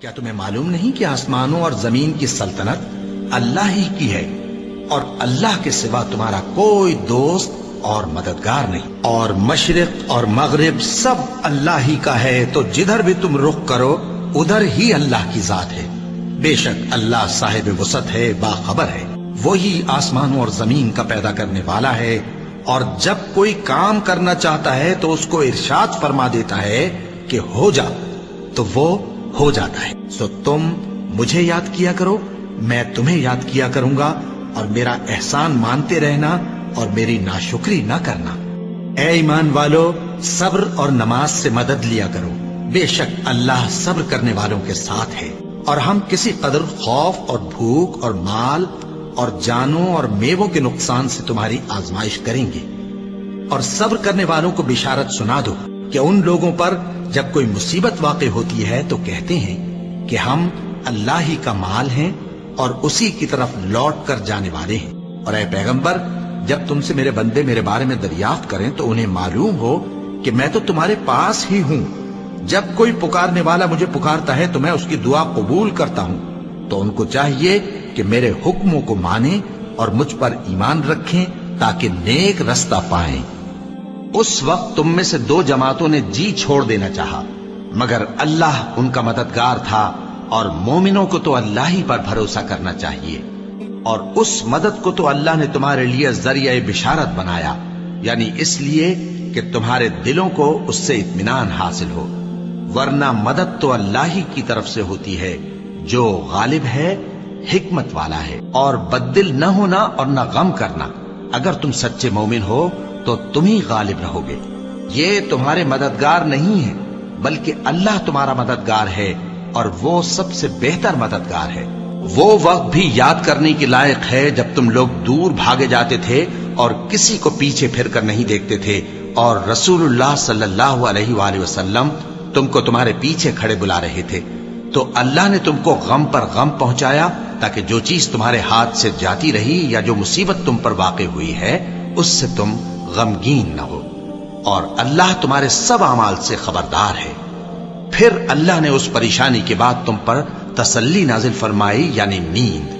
کیا تمہیں معلوم نہیں کہ آسمانوں اور زمین کی سلطنت اللہ ہی کی ہے اور اللہ کے سوا تمہارا کوئی دوست اور مددگار نہیں، اور مشرق اور مغرب سب اللہ ہی کا ہے، تو جدھر بھی تم رخ کرو ادھر ہی اللہ کی ذات ہے۔ بے شک اللہ صاحب وسعت ہے، باخبر ہے، وہی آسمانوں اور زمین کا پیدا کرنے والا ہے، اور جب کوئی کام کرنا چاہتا ہے تو اس کو ارشاد فرما دیتا ہے کہ ہو جا، تو وہ ہو جاتا ہے۔ سو تم مجھے یاد کیا کرو، میں تمہیں یاد کیا کروں گا، اور میرا احسان مانتے رہنا اور میری ناشکری نہ کرنا۔ اے ایمان والو، صبر اور نماز سے مدد لیا کرو، بے شک اللہ صبر کرنے والوں کے ساتھ ہے۔ اور ہم کسی قدر خوف اور بھوک اور مال اور جانوں اور میووں کے نقصان سے تمہاری آزمائش کریں گے، اور صبر کرنے والوں کو بشارت سنا دو کہ ان لوگوں پر جب کوئی مصیبت واقع ہوتی ہے تو کہتے ہیں کہ ہم اللہ ہی کا مال ہیں اور اسی کی طرف لوٹ کر جانے والے ہیں۔ اور اے پیغمبر، جب تم سے میرے بندے میرے بارے میں دریافت کریں تو انہیں معلوم ہو کہ میں تو تمہارے پاس ہی ہوں۔ جب کوئی پکارنے والا مجھے پکارتا ہے تو میں اس کی دعا قبول کرتا ہوں، تو ان کو چاہیے کہ میرے حکموں کو مانیں اور مجھ پر ایمان رکھیں تاکہ نیک رستہ پائیں۔ اس وقت تم میں سے دو جماعتوں نے جی چھوڑ دینا چاہا، مگر اللہ ان کا مددگار تھا، اور مومنوں کو تو اللہ ہی پر بھروسہ کرنا چاہیے۔ اور اس مدد کو تو اللہ نے تمہارے لیے ذریعہ بشارت بنایا، یعنی اس لیے کہ تمہارے دلوں کو اس سے اطمینان حاصل ہو، ورنہ مدد تو اللہ ہی کی طرف سے ہوتی ہے جو غالب ہے، حکمت والا ہے۔ اور بددل نہ ہونا اور نہ غم کرنا، اگر تم سچے مومن ہو تو تم ہی غالب رہو گے۔ یہ تمہارے مددگار نہیں ہے بلکہ اللہ تمہارا مددگار ہے، اور وہ سب سے بہتر مددگار ہے۔ وہ وقت بھی یاد کرنے کی لائق ہے جب تم لوگ دور بھاگے جاتے تھے اور کسی کو پیچھے پھر کر نہیں دیکھتے تھے، اور رسول اللہ صلی اللہ علیہ وآلہ وسلم تم کو تمہارے پیچھے کھڑے بلا رہے تھے، تو اللہ نے تم کو غم پر غم پہنچایا تاکہ جو چیز تمہارے ہاتھ سے جاتی رہی یا جو مصیبت تم پر واقع ہوئی ہے اس سے تم غمگین نہ ہو، اور اللہ تمہارے سب اعمال سے خبردار ہے۔ پھر اللہ نے اس پریشانی کے بعد تم پر تسلی نازل فرمائی، یعنی نیند۔